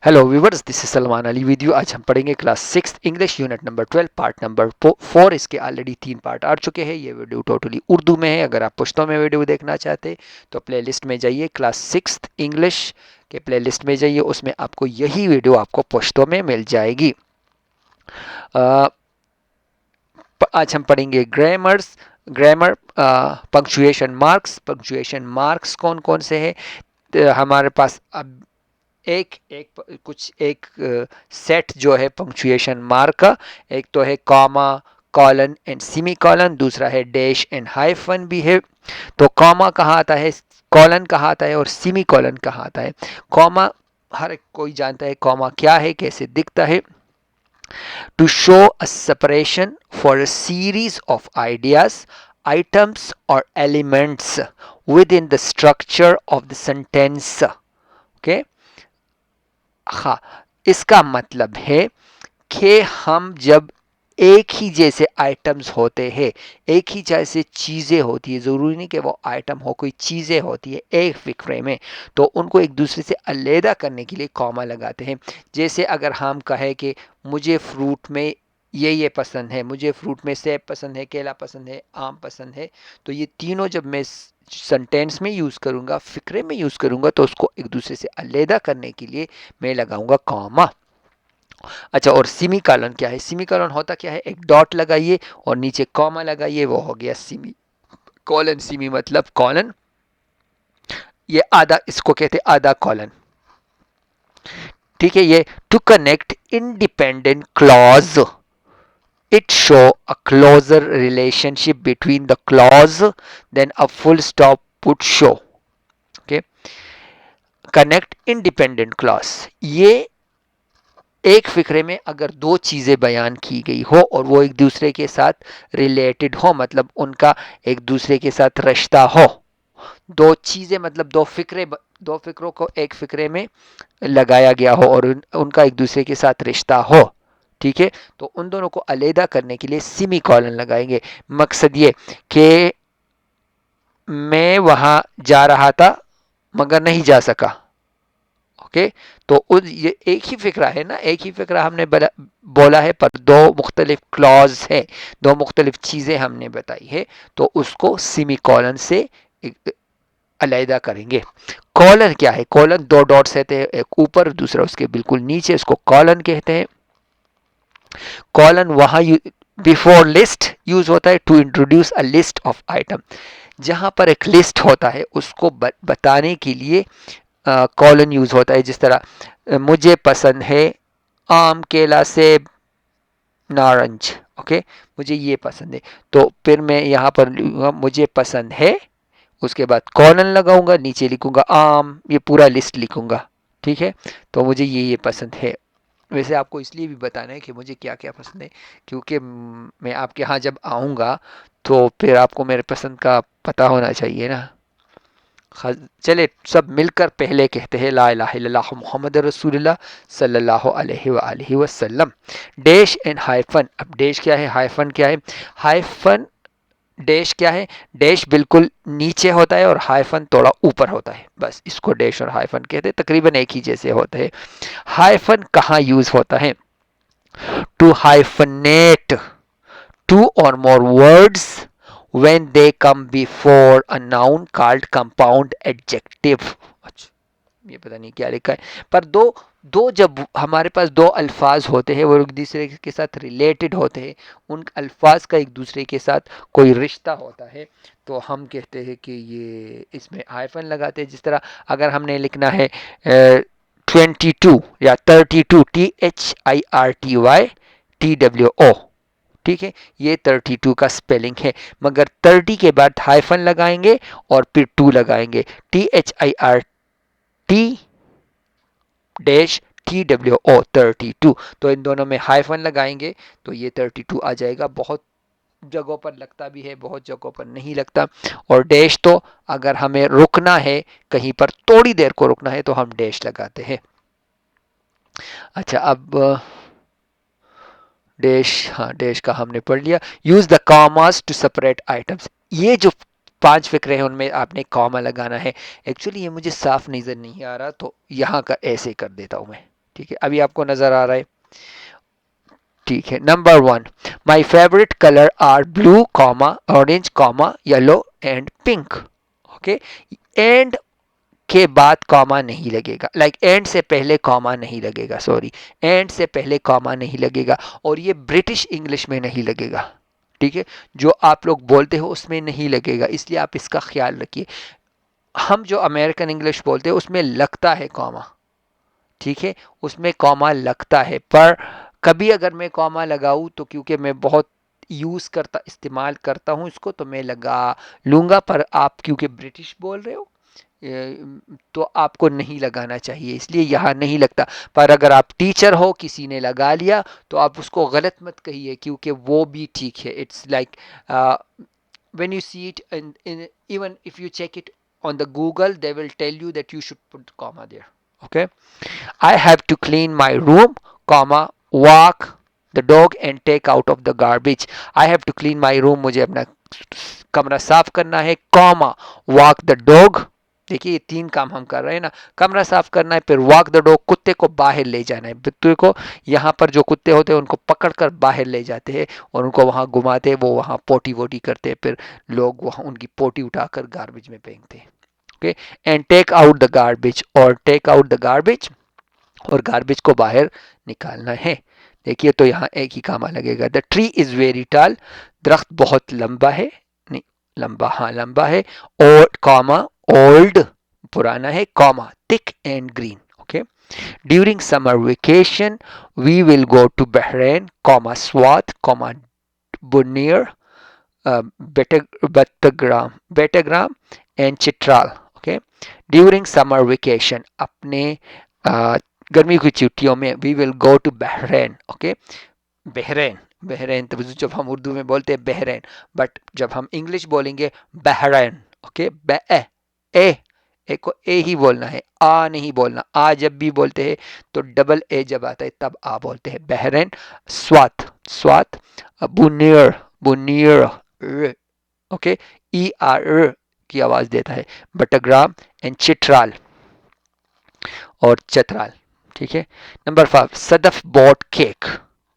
Hello viewers, this is Salman Ali with you. आज हम पढ़ेंगे class 6 English unit number 12 part number 4। इसके ऑलरेडी 3 पार्ट आ चुके हैं। ये वीडियो टोटली उर्दू में है। अगर आप पुश्तो में वीडियो देखना चाहते हैं तो प्लेलिस्ट में जाइए, क्लास 6 इंग्लिश के प्लेलिस्ट में जाइए, उसमें आपको यही वीडियो आपको पुश्तो में मिल जाएगी। आज हम पढ़ेंगे ग्रामर, पंक्चुएशन मार्क्स कौन कौन से हैं। हमारे पास अब एक सेट जो है पंक्चुएशन मार्क का, एक तो है comma, colon and semi colon, दूसरा है डैश एंड हाइफन भी है। तो कॉमा कहाँ आता है, कॉलन कहाँ आता है और सेमी कॉलन कहाँ आता है। कॉमा हर कोई जानता है कॉमा क्या है, कैसे दिखता है। To show a separation for a series of ideas, items or elements within the structure of the sentence. Okay, हाँ, इसका मतलब है कि हम जब एक ही जैसे आइटम्स होते हैं, एक ही जैसे चीज़ें होती है, ज़रूरी नहीं कि वो आइटम हो, कोई चीज़ें होती है एक फिक्रे में, तो उनको एक दूसरे से अलहदा करने के लिए कॉमा लगाते हैं। जैसे अगर हम कहें कि मुझे फ्रूट में ये पसंद है, मुझे फ्रूट में सेब पसंद है, केला पसंद है, आम पसंद है, तो ये तीनों जब मैं सेंटेंस में यूज़ करूँगा, फिक्रे में यूज़ करूँगा, तो उसको एक दूसरे से अलहदा करने के लिए मैं लगाऊंगा कॉमा। अच्छा, और सेमी कॉलन क्या है? सेमी कॉलन होता क्या है, एक डॉट लगाइए और नीचे कॉमा लगाइए, वो हो गया सेमी कॉलन। सेमी मतलब कॉलन, ये आधा, इसको कहते हैं आधा कॉलन। ठीक है, ये to connect independent clause, it show a closer relationship between the clause than a full stop would show. Okay, connect independent clause, ये एक फिक्रे में अगर दो चीज़ें बयान की गई हो और वो एक दूसरे के साथ रिलेटेड हो, मतलब उनका एक दूसरे के साथ रिश्ता हो, दो चीज़ें मतलब दो फिक्रों को एक फिक्रे में लगाया गया हो और उनका एक दूसरे के साथ रिश्ता हो, ठीक है, तो उन दोनों को अलहदा करने के लिए सेमी कॉलन लगाएंगे। मकसद ये कि मैं वहां जा रहा था मगर नहीं जा सका। ओके, तो ये एक ही फिक्रा है ना, एक ही फिक्रा हमने बोला है, पर दो मुख्तलिफ क्लॉज है, दो मुख्तलिफ चीज़ें हमने बताई है, तो उसको सेमी कॉलन से अलहदा करेंगे। कॉलन क्या है? कॉलन दो डॉट्स रहते हैं, एक ऊपर दूसरा उसके बिल्कुल नीचे, उसको कॉलन कहते हैं। कॉलन वहां बिफोर लिस्ट यूज होता है to introduce a list of item, जहां पर एक लिस्ट होता है उसको बताने के लिए कॉलन यूज होता है। जिस तरह मुझे पसंद है आम, केला, सेब, नारंज। ओके, मुझे ये पसंद है, तो फिर मैं यहाँ पर लिखूंगा मुझे पसंद है, उसके बाद कॉलन लगाऊंगा, नीचे लिखूंगा आम, ये पूरा लिस्ट लिखूंगा। ठीक है, तो मुझे ये पसंद है। वैसे आपको इसलिए भी बताना है कि मुझे क्या क्या पसंद है, क्योंकि मैं आपके यहाँ जब आऊँगा तो फिर आपको मेरे पसंद का पता होना चाहिए ना। चले सब मिलकर पहले कहते हैं ला इलाहा इल्लल्लाह मुहम्मद रसूलुल्लाह सल्लल्लाहु अलैहि वसल्लम। डैश एंड हाइफन, अब डैश क्या है, हाइफन क्या है? हाइफन, डैश क्या है? डैश बिल्कुल नीचे होता है और हाइफन थोड़ा ऊपर होता है, बस इसको डैश और हाइफन कहते हैं, तकरीबन एक ही जैसे होते हैं। हाइफन कहाँ यूज होता है? टू हाइफनेट टू और more words when they come before a noun called compound adjective. अच्छा, ये पता नहीं क्या लिखा है, पर दो दो जब हमारे पास दो अल्फाज होते हैं वो एक दूसरे के साथ रिलेटेड होते हैं, उन अल्फाज का एक दूसरे के साथ कोई रिश्ता होता है, तो हम कहते हैं कि ये इसमें हाइफन लगाते हैं। जिस तरह अगर हमने लिखना है 22 या 32, THIRTY TWO, ठीक है, ये 32 का स्पेलिंग है, मगर 30 के बाद हाइफन लगाएंगे और फिर 2 लगाएंगे, THIRT डैश TWO 32, तो इन दोनों में हाइफन लगाएंगे तो ये 32 आ जाएगा। बहुत जगहों पर लगता भी है, बहुत जगहों पर नहीं लगता। और डैश तो अगर हमें रुकना है, कहीं पर थोड़ी देर को रुकना है, तो हम डैश लगाते हैं। अच्छा, अब डैश, हाँ डैश का हमने पढ़ लिया। Use the commas to separate items, ये जो 5 फिक्रे हैं उनमें आपने कॉमा लगाना है। एक्चुअली ये मुझे साफ नजर नहीं आ रहा, तो यहाँ का ऐसे कर देता हूँ मैं। ठीक है, अभी आपको नजर आ रहा है? ठीक है, number 1, my favourite colour are blue comma orange comma yellow and pink. Okay, and के बाद कॉमा नहीं लगेगा, लाइक एंड से पहले कॉमा नहीं लगेगा, सॉरी, एंड से पहले कॉमा नहीं लगेगा, और ये ब्रिटिश इंग्लिश में नहीं लगेगा, ठीक है, जो आप लोग बोलते हो उसमें नहीं लगेगा, इसलिए आप इसका ख्याल रखिए। हम जो अमेरिकन इंग्लिश बोलते हैं उसमें लगता है कॉमा, ठीक है, उसमें कॉमा लगता है, पर कभी अगर मैं कॉमा लगाऊं तो क्योंकि मैं बहुत यूज़ करता इस्तेमाल करता हूं इसको, तो मैं लगा लूँगा, पर आप क्योंकि ब्रिटिश बोल रहे हो तो आपको नहीं लगाना चाहिए, इसलिए यहाँ नहीं लगता। पर अगर आप टीचर हो, किसी ने लगा लिया, तो आप उसको गलत मत कहिए, क्योंकि वो भी ठीक है। It's like when you see it in even if you check it on the Google, they will tell you that you should put comma there. Okay, I have to clean my room, comma, walk the dog and take out of the garbage. I have to clean my room, मुझे अपना कमरा साफ करना है, comma, walk the dog. देखिए ये तीन काम हम कर रहे हैं ना, कमरा साफ करना है, फिर वॉक द डॉग, कुत्ते को बाहर ले जाना है, कुत्ते को यहाँ पर जो कुत्ते होते हैं उनको पकड़कर बाहर ले जाते हैं और उनको वहाँ घुमाते हैं, वो वहाँ पोटी वोटी करते हैं, फिर लोग वहाँ उनकी पोटी उठाकर गार्बेज में फेंकते हैं। Okay, and take out the garbage, और टेक आउट द गार्बेज, और गार्बेज को बाहर निकालना है। देखिए तो यहाँ एक ही कामा लगेगा। The tree is very tall, दरख्त बहुत लंबा है, नहीं लंबा, हाँ लंबा है, और कॉमा ओल्ड पुराना है, comma thick and green. Okay, during summer vacation we will go to Bahrain, comma Swat, comma Buner, Batagram and Chitral. Okay, during summer vacation, अपने गर्मी की छुट्टियों में, we will go to Bahrain. Okay, Bahrain, Bahrain तो जब हम उर्दू में बोलते हैं बहरैन, बट जब हम इंग्लिश बोलेंगे बहरैन। ओके, ए को ए ही बोलना है, आ नहीं बोलना। आ जब भी बोलते हैं तो डबल ए जब आता है तब आ बोलते हैं। Bahrain, Swat, Swat, Buner, Buner, okay, E R की आवाज देता है, बटाग्राम एंड चिट्राल, और चतराल। ठीक है, number 5, Sadaf bought cake,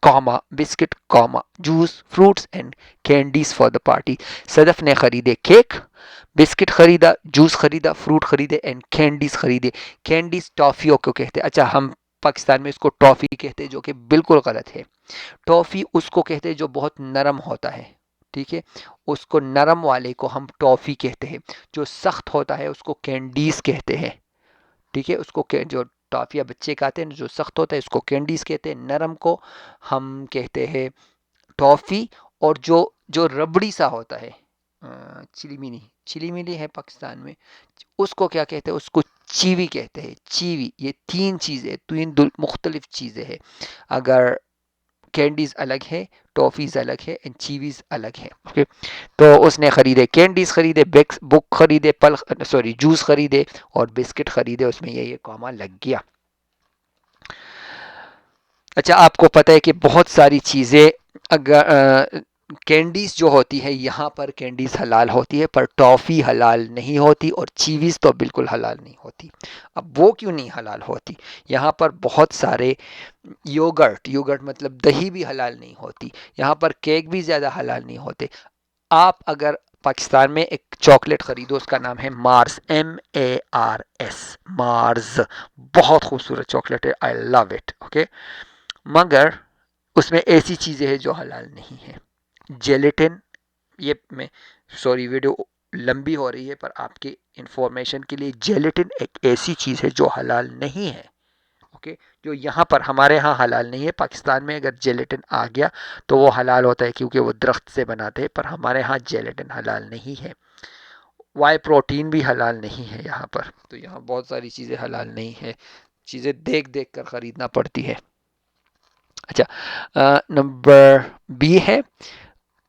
comma biscuit, comma juice, fruits and candies for the party. Sadaf ने खरीदे केक, बिस्किट खरीदा, जूस खरीदा, फ्रूट खरीदे एंड कैंडीज खरीदे। कैंडीज टॉफियों को कहते हैं। अच्छा, हम पाकिस्तान में इसको टॉफी कहते हैं, जो कि बिल्कुल गलत है। टॉफी उसको कहते हैं जो बहुत नरम होता है, ठीक है, उसको नरम वाले को हम टॉफी कहते हैं। जो सख्त होता है उसको कैंडीज कहते हैं, ठीक है, उसको जो टॉफिया बच्चे खाते हैं जो सख्त होता है उसको कैंडीज कहते हैं, नरम को हम कहते हैं टॉफी, और जो जो रबड़ी सा होता है, चिलीमिली, चिलीमिली है पाकिस्तान में, उसको क्या कहते हैं, उसको चीवी कहते हैं, चीवी। ये तीन चीज़ें, तीन मुख्तलिफ चीज़ें हैं। अगर कैंडीज अलग है, टॉफीज अलग है एंड चीवीज अलग है। ओके, तो उसने खरीदे कैंडीज खरीदे, बुक खरीदे, पल सॉरी जूस खरीदे और बिस्किट खरीदे, उसमें ये कॉमा लग गया। अच्छा, आपको पता है कि बहुत सारी चीज़ें, अगर कैंडीज जो होती है यहाँ पर कैंडीज हलाल होती है, पर टॉफ़ी हलाल नहीं होती, और चीवीज़ तो बिल्कुल हलाल नहीं होती। अब वो क्यों नहीं हलाल होती? यहाँ पर बहुत सारे योगर्ट, योगर्ट मतलब दही भी हलाल नहीं होती, यहाँ पर केक भी ज़्यादा हलाल नहीं होते। आप अगर पाकिस्तान में एक चॉकलेट ख़रीदो, उसका नाम है मार्स, MARS, मार्स, बहुत खूबसूरत चॉकलेट है, आई लव इट। ओके, मगर उसमें ऐसी चीज़ें हैं जो हलाल नहीं है। जेलेटिन, ये मैं सॉरी वीडियो लंबी हो रही है, पर आपके इंफॉर्मेशन के लिए, जेलेटिन एक ऐसी चीज़ है जो हलाल नहीं है। ओके, जो यहाँ पर हमारे यहाँ हलाल नहीं है, पाकिस्तान में अगर जेलेटिन आ गया तो वो हलाल होता है, क्योंकि वो दरख्त से बनाते हैं, पर हमारे यहाँ जेलेटिन हलाल नहीं है। वाई प्रोटीन भी हलाल नहीं है यहाँ पर। तो यहाँ बहुत सारी चीज़ें हलाल नहीं है, चीज़ें देख देख कर ख़रीदना पड़ती है। अच्छा, नंबर बी है,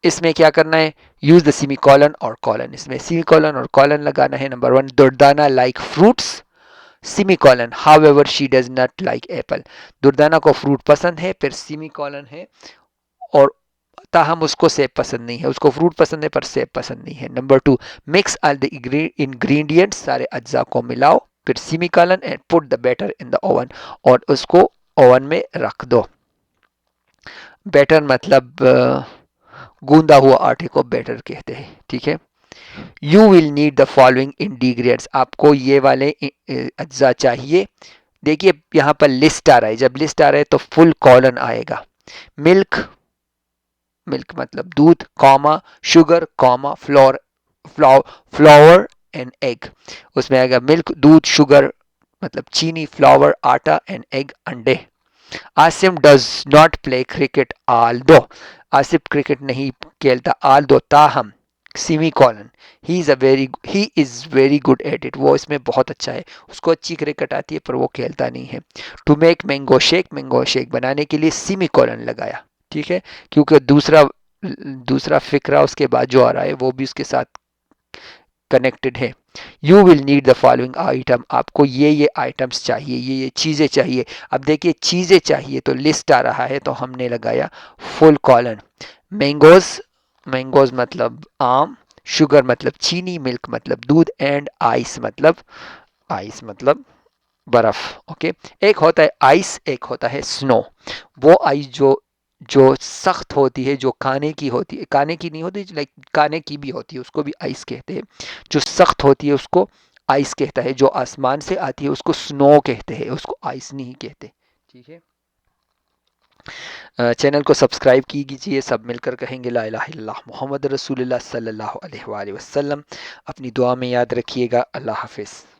इसमें क्या करना है, यूज द सेमी कॉलन और कॉलन। इसमें सेमी कॉलन और कॉलन लगाना है। Number 1, Durdana like fruits, semi colon, however she does not like Apple. Durdana को फ्रूट पसंद है, फिर सेमी कॉलन है, और ताहम उसको सेब पसंद नहीं है, उसको फ्रूट पसंद है पर सेब पसंद नहीं है। Number 2, mix all the ingredients, सारे अज्जा को मिलाओ, फिर semicolon, and put the batter in the oven, और उसको ओवन में रख दो। बैटर मतलब गूंदा हुआ आटे को बैटर कहते हैं, ठीक है। You will need the following ingredients, आपको ये वाले अज्जा चाहिए। देखिए यहाँ पर लिस्ट आ रहा है, जब लिस्ट आ रहा है तो फुल कॉलन आएगा। मिल्क, मिल्क मतलब दूध, comma sugar, comma floor, flower and egg. उसमें आएगा मिल्क, दूध, शुगर मतलब चीनी, फ्लावर, आटा एंड एग अंडे। Asim does not play cricket although, Asif cricket नहीं खेलता, आल दो ताहम, semi colon, he is very good at it, वो इसमें बहुत अच्छा है, उसको अच्छी क्रिकेट आती है पर वो खेलता नहीं है। टू मेक मैंगो शेक बनाने के लिए सेमी कॉलन लगाया, ठीक है, क्योंकि दूसरा दूसरा फिक्रा उसके बाद जो आ रहा है वो भी उसके साथ कनेक्टेड है। You will need the following item, आपको ये आइटम्स चाहिए, ये चीज़ें चाहिए। अब देखिए चीज़ें चाहिए तो लिस्ट आ रहा है तो हमने लगाया फुल कॉलन। मैंगोज, मैंगोज मतलब आम, शुगर मतलब चीनी, मिल्क मतलब दूध एंड आइस मतलब बर्फ। ओके, एक होता है आइस, एक होता है स्नो। वो आइस जो जो सख्त होती है, जो खाने की होती है, खाने की नहीं होती, लाइक खाने की भी होती है, उसको भी आइस कहते हैं। जो सख्त होती है उसको आइस कहता है, जो आसमान से आती है उसको स्नो कहते हैं, उसको आइस नहीं कहते, ठीक है। चैनल को सब्सक्राइब कीजिए, सब मिलकर कहेंगे ला इलाहा इल्लल्लाह मुहम्मद रसूलुल्लाह सल्लल्लाहु अलैहि वसल्लम। अपनी दुआ में याद रखिएगा। अल्लाह हाफिज़।